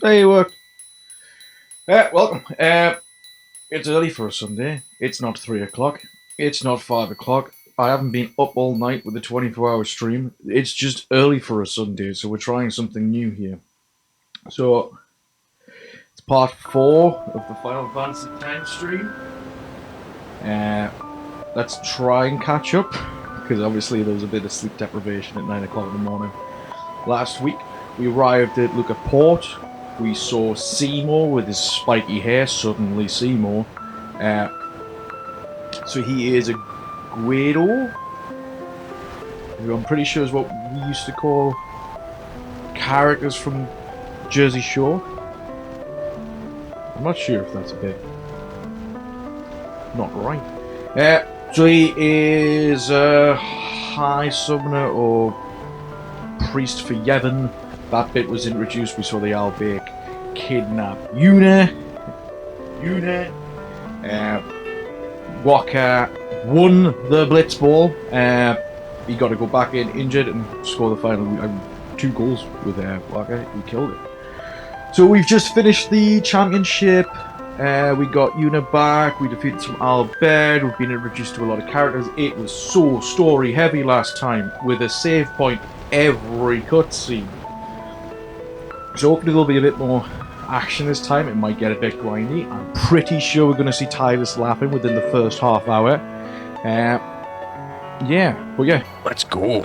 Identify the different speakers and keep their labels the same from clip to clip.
Speaker 1: Hey, work. Welcome. It's early for a Sunday. It's not 3 o'clock. It's not 5 o'clock. I haven't been up all night with a 24-hour stream. It's just early for a Sunday, so we're trying something new here. So, it's part 4 of the Final Fantasy X stream. Let's try and catch up, because obviously there was a bit of sleep deprivation at 9 o'clock in the morning. Last week, we arrived at Luca Port. We saw Seymour with his spiky hair, suddenly Seymour. So he is a Guido, who I'm pretty sure is what we used to call characters from Jersey Shore. I'm not sure if that's a bit not right. So he is a High Summoner or Priest for Yevon. That bit was introduced. We saw the Albaic kidnap Yuna. Waka won the Blitzball. He got to go back in injured and score the final 2 goals with Waka. He killed it. So we've just finished the championship. We got Yuna back. We defeated some Albert. We've been introduced to a lot of characters. It was so story heavy last time with a save point every cutscene. So hopefully there'll be a bit more action this time. It might get a bit grindy. I'm pretty sure we're going to see Titus laughing within the first half hour. Yeah.
Speaker 2: Let's go.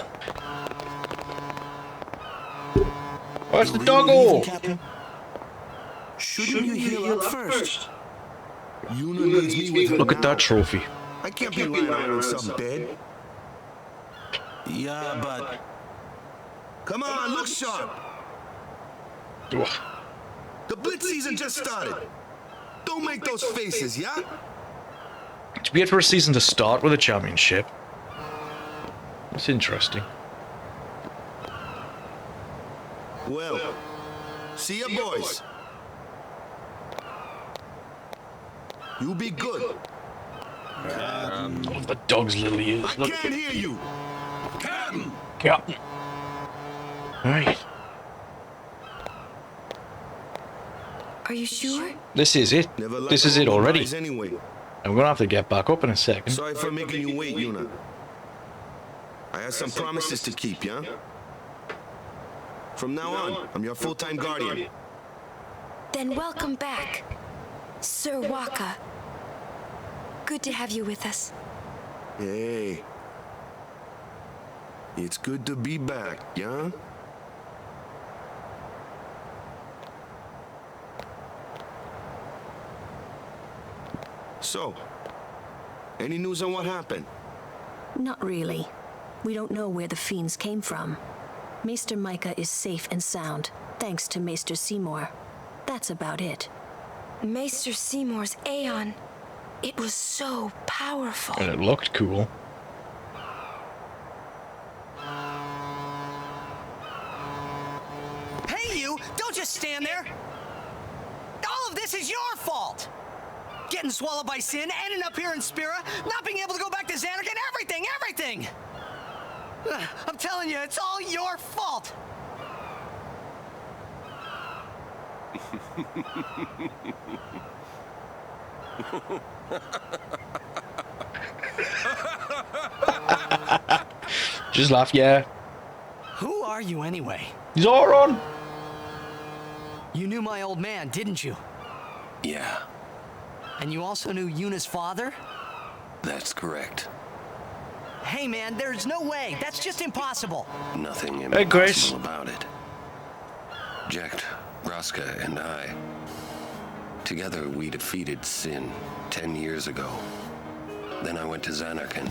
Speaker 2: Where's the doggo?
Speaker 3: Shouldn't you heal up first? Yuna needs me with her.
Speaker 2: Look at that trophy.
Speaker 3: I can't be lying on some bed. Yeah, but... Come on, look sharp. The Blitz season just started. Don't make those faces, yeah?
Speaker 2: It's weird for a season to start with a championship. It's interesting.
Speaker 3: Well, see ya, boys. You be good.
Speaker 2: The dog's little ears.
Speaker 3: I can't hear you.
Speaker 2: Captain. Alright.
Speaker 4: Are you sure?
Speaker 2: This is it. This is it already.
Speaker 3: Anyway.
Speaker 2: I'm gonna have to get back up in a second.
Speaker 3: Sorry for making you wait, Yuna. I have some promises to keep, yeah? From now on, I'm your full-time guardian.
Speaker 4: Then welcome back, Sir Waka. Good to have you with us.
Speaker 3: Hey. It's good to be back, yeah? So, any news on what happened?
Speaker 5: Not really. We don't know where the fiends came from. Maester Micah is safe and sound, thanks to Maester Seymour. That's about it.
Speaker 4: Maester Seymour's Aeon. It was so powerful.
Speaker 2: And it looked cool.
Speaker 6: Hey you! Don't just stand there! All of this is your fault! Getting swallowed by sin, ending up here in Spira, not being able to go back to Xanark, and everything! I'm telling you, it's all your fault!
Speaker 2: Just laugh, yeah.
Speaker 6: Who are you anyway?
Speaker 2: Zoran!
Speaker 6: You knew my old man, didn't you?
Speaker 7: Yeah,
Speaker 6: And you also knew Yuna's father?
Speaker 7: that's correct.
Speaker 6: Hey man, there's no way. That's just impossible.
Speaker 7: Nothing
Speaker 2: Hey, Grace.
Speaker 7: impossible about it. Jack, Vraska, and I. Together we defeated Sin 10 years ago. Then I went to Xanarkand,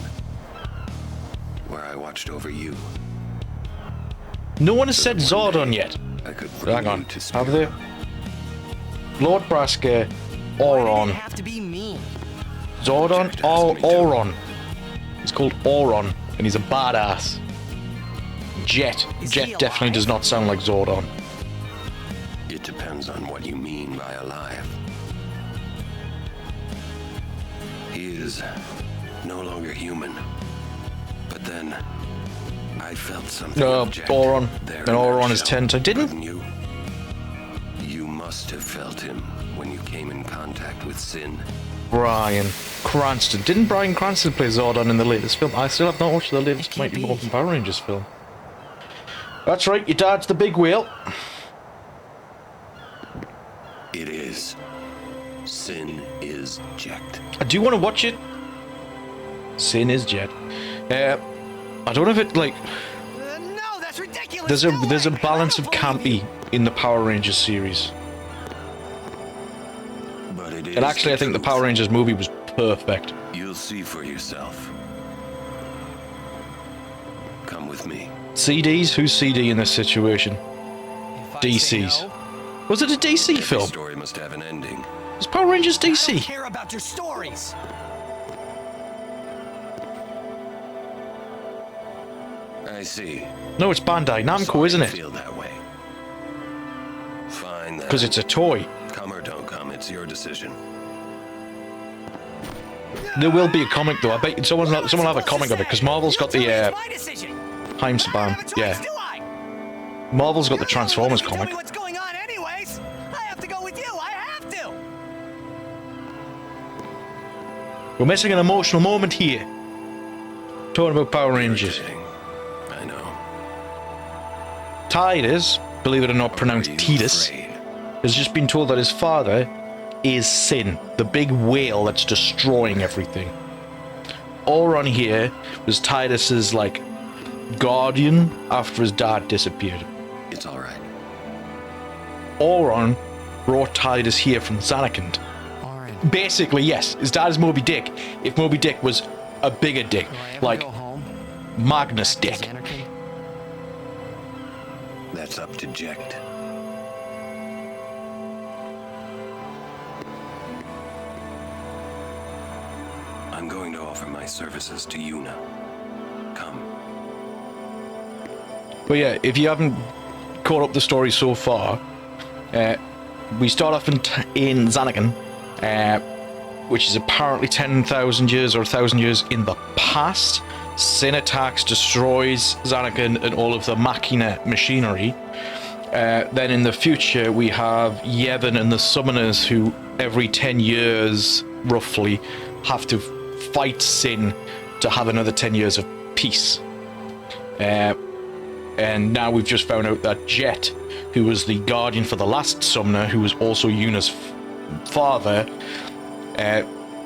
Speaker 7: where I watched over you.
Speaker 2: No one has said Zordon yet.
Speaker 7: I could bring
Speaker 2: Hang on.
Speaker 7: you to
Speaker 2: Have
Speaker 7: Spira.
Speaker 2: they? Lord Braska,
Speaker 6: Why did
Speaker 2: Auron.
Speaker 6: it have to be me?
Speaker 2: Zordon,
Speaker 7: Jack asked me to.
Speaker 2: Auron. He's called Auron, and he's a badass. Jet.
Speaker 6: Is he
Speaker 2: Jet definitely
Speaker 6: alive?
Speaker 2: does not sound like Zordon.
Speaker 7: It depends on what you mean by alive. He is no longer human. But then, I felt something.
Speaker 2: Auron. And Auron is 10. I didn't.
Speaker 7: You must have felt him when you came in contact with Sin.
Speaker 2: Bryan Cranston. Didn't Bryan Cranston play Zordon in the latest film? I still have not watched the latest Mighty Morphin Power Rangers film. That's right, your dad's the big whale.
Speaker 7: It is. Sin is Jet.
Speaker 2: I do want to watch it. Sin is Jet. I don't know if it, like...
Speaker 6: No, that's ridiculous.
Speaker 2: There's a balance of campy in the Power Rangers series.
Speaker 7: But it is.
Speaker 2: And actually, I think the Power Rangers movie was perfect.
Speaker 7: You'll see for yourself. Come with me.
Speaker 2: CDs? Who's CD in this situation? DC's. Was it a DC
Speaker 7: Every
Speaker 2: film?
Speaker 7: story must have an ending.
Speaker 2: Is Power Rangers
Speaker 6: I don't
Speaker 2: DC?
Speaker 6: care about your stories.
Speaker 7: I see.
Speaker 2: No, it's Bandai Namco,
Speaker 7: Sorry
Speaker 2: isn't
Speaker 7: you
Speaker 2: it?
Speaker 7: feel that way. Fine then.
Speaker 2: Because it's a toy.
Speaker 7: Come or don't come, it's your decision.
Speaker 2: There will be a comic though. I bet someone will have a comic of it because Marvel's got the
Speaker 6: My decision.
Speaker 2: Heimsbahn.
Speaker 6: I don't have a choice,
Speaker 2: Yeah,
Speaker 6: do I?
Speaker 2: Marvel's got the
Speaker 6: You're
Speaker 2: Transformers
Speaker 6: the one who's
Speaker 2: comic.
Speaker 6: gonna tell me what's going on anyways. I have to go with you. I have to.
Speaker 2: We're missing an emotional moment here. Talking about Power Rangers.
Speaker 7: Irritating. I know.
Speaker 2: Titus, believe it or not, pronounced
Speaker 7: Are you
Speaker 2: Titus,
Speaker 7: afraid?
Speaker 2: has just been told that his father is Sin, the big whale that's destroying everything. Auron here was Titus's, like, guardian after his dad disappeared.
Speaker 7: It's all right.
Speaker 2: Auron brought Titus here from Zanarkand.
Speaker 6: Auron,
Speaker 2: Basically, yes, his dad is Moby Dick. If Moby Dick was a bigger dick, like
Speaker 6: home?
Speaker 2: Magnus Dick.
Speaker 7: That's up to Jecht. I'm going to offer my services to Yuna. Come.
Speaker 2: But yeah, if you haven't caught up the story so far, we start off in Zanarkand, which is apparently 10,000 years or 1,000 years in the past. Sin attacks, destroys Zanarkand and all of the Machina machinery. Then in the future, we have Yevon and the Summoners, who every 10 years, roughly, have to fight Sin to have another 10 years of peace. And now we've just found out that Jet, who was the guardian for the last Summoner, who was also Yuna's father,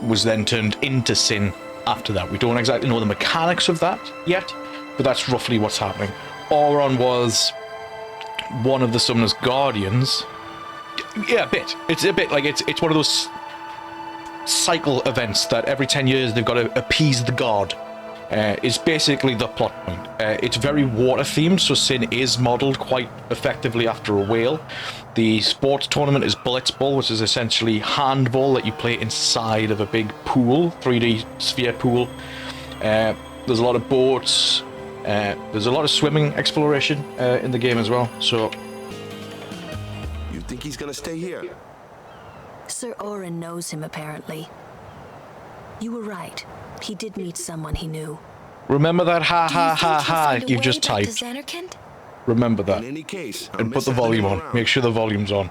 Speaker 2: was then turned into Sin after that. We don't exactly know the mechanics of that yet, but that's roughly what's happening. Auron was one of the Summoner's guardians. Yeah, a bit. It's a bit like it's one of those cycle events that every 10 years they've got to appease the god. Is basically the plot point. It's very water themed, so Sin is modelled quite effectively after a whale. The sports tournament is Blitzball, which is essentially handball that you play inside of a big pool, 3D sphere pool. There's a lot of boats. There's a lot of swimming exploration in the game as well. So,
Speaker 3: You think he's gonna stay here?
Speaker 5: Sir Auron knows him, apparently. You were right. He did meet someone he knew.
Speaker 2: remember that ha
Speaker 4: Do you
Speaker 2: ha
Speaker 4: think
Speaker 2: ha
Speaker 4: he'll
Speaker 2: ha
Speaker 4: find a
Speaker 2: you've
Speaker 4: way
Speaker 2: just
Speaker 4: back to
Speaker 2: typed.
Speaker 4: Zanarkand?
Speaker 2: Remember that.
Speaker 3: In any case, I'll
Speaker 2: And put
Speaker 3: miss
Speaker 2: the
Speaker 3: having
Speaker 2: volume
Speaker 3: him
Speaker 2: on.
Speaker 3: around.
Speaker 2: Make sure the volume's on.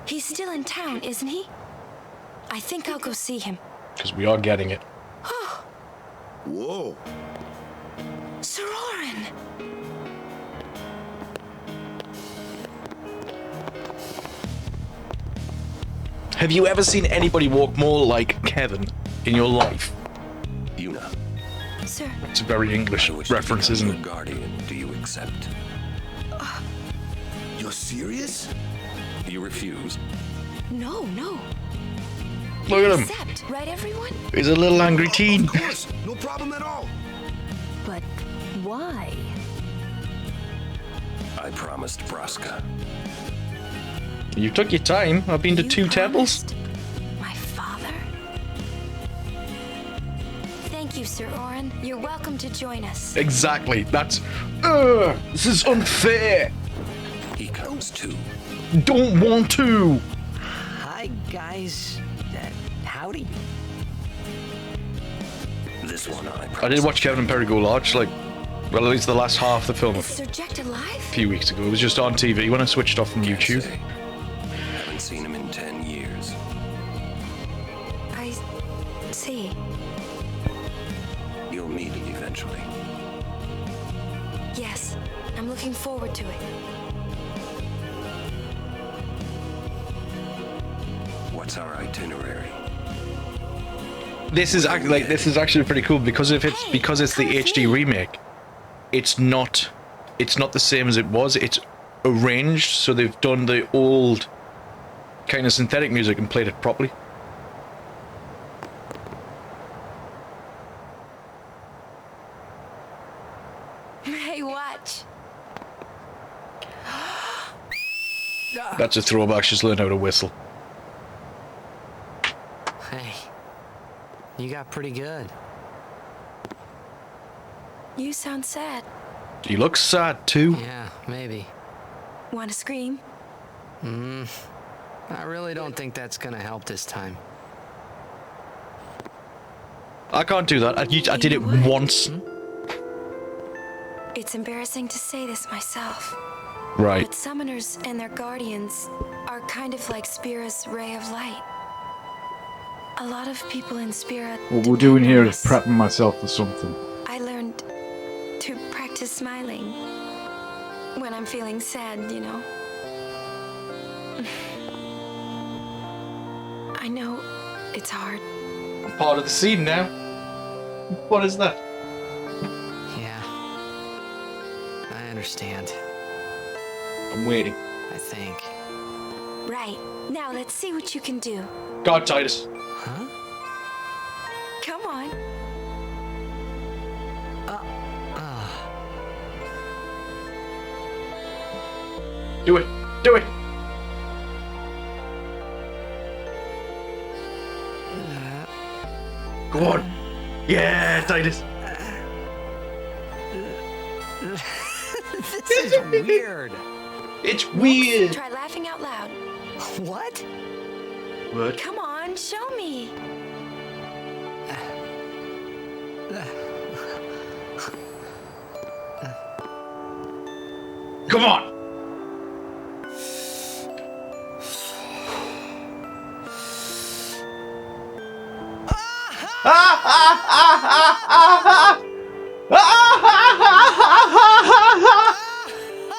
Speaker 4: He's still in town, isn't he? I think I'll go see him.
Speaker 2: Because we are getting it.
Speaker 3: Whoa.
Speaker 4: Sir Auron!
Speaker 2: Have you ever seen anybody walk more like Kevin in your life?
Speaker 7: Yuna,
Speaker 4: Sir,
Speaker 2: It's a very English
Speaker 7: I wish to
Speaker 2: reference,
Speaker 7: become
Speaker 2: isn't
Speaker 7: your
Speaker 2: it?
Speaker 7: guardian. Do you accept?
Speaker 3: You're serious?
Speaker 7: You refuse?
Speaker 4: no.
Speaker 2: Look at him.
Speaker 4: Accept, right everyone?
Speaker 2: He's a little angry teen.
Speaker 3: Of course. No problem at all.
Speaker 5: But why?
Speaker 7: I promised Braska.
Speaker 2: You took your time. I've been to
Speaker 4: You
Speaker 2: 2 temples.
Speaker 4: promised my father? Thank you, Sir Auron. You're welcome to join us.
Speaker 2: Exactly. That's. This is unfair.
Speaker 7: He comes too.
Speaker 2: Don't want to.
Speaker 6: Hi, guys. Howdy.
Speaker 7: This one
Speaker 2: I did watch Kevin and Perry Go Large, like, well, at least the last half of the film a
Speaker 4: Is Sir Jack alive?
Speaker 2: few weeks ago. It was just on TV when I switched off from
Speaker 7: Can't
Speaker 2: YouTube.
Speaker 7: say. Haven't seen him in 10 years.
Speaker 4: I see.
Speaker 7: You'll meet him eventually.
Speaker 4: Yes, I'm looking forward to it.
Speaker 7: What's our itinerary?
Speaker 2: This is actually pretty cool because it's the HD remake. It's not the same as it was. It's arranged, so they've done the old kind of synthetic music and played it properly.
Speaker 4: Hey, watch.
Speaker 2: That's a throwback. She's learned how to whistle.
Speaker 6: Hey, you got pretty good.
Speaker 4: You sound sad.
Speaker 2: He looks sad too.
Speaker 6: Yeah, maybe.
Speaker 4: Want to scream?
Speaker 6: I really don't think that's gonna help this time.
Speaker 2: I can't do that. I did it once.
Speaker 4: It's embarrassing to say this myself,
Speaker 2: Right.
Speaker 4: but summoners and their guardians are kind of like Spira's ray of light. A lot of people in Spira
Speaker 1: What we're doing here is
Speaker 4: depend on us.
Speaker 1: prepping myself for something.
Speaker 4: I learned to practice smiling when I'm feeling sad, you know. I know it's hard.
Speaker 2: Part of the scene now. What is that?
Speaker 6: Yeah. I understand.
Speaker 2: I'm waiting.
Speaker 6: I think.
Speaker 4: Right, now let's see what you can do.
Speaker 2: God, Titus.
Speaker 6: Huh?
Speaker 4: Come on.
Speaker 2: Do it. Do it. Go on. Yeah, Titus.
Speaker 6: This is weird.
Speaker 2: It's weird.
Speaker 4: Try laughing out loud.
Speaker 6: What?
Speaker 2: What?
Speaker 4: Come on, show me.
Speaker 2: Come on.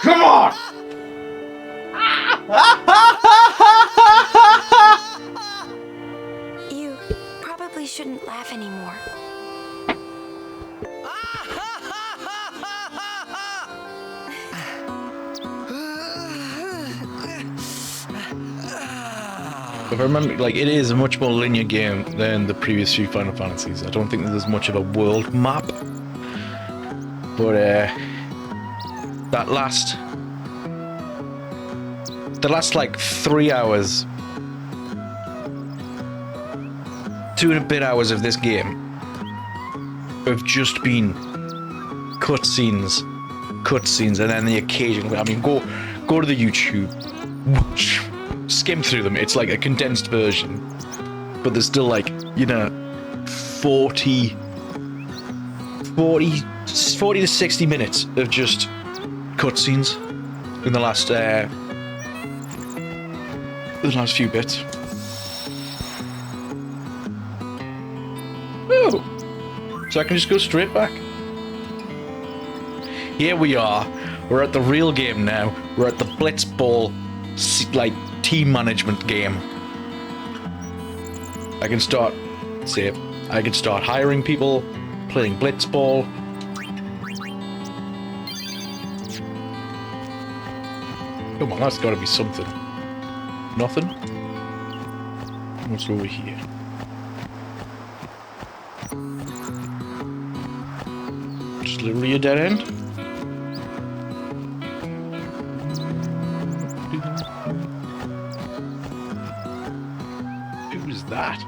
Speaker 2: Come on.
Speaker 4: You probably shouldn't laugh anymore.
Speaker 2: If I remember, like, it is a much more linear game than the previous few Final Fantasies. I don't think that there's much of a world map. But, the last, like, 3 hours, 2 and a bit hours of this game have just been cutscenes, and then the occasional, I mean, go to the YouTube, skim through them. It's like a condensed version, but there's still, like, you know, 40 to 60 minutes of just cutscenes in the last few bits. Oh, so I can just go straight back. Here we are. We're at the real game now. We're at the Blitzball, like, team management game. I can start hiring people, playing Blitzball. Come on, that's got to be something. Nothing? What's over here? Just literally a dead end? Who is that?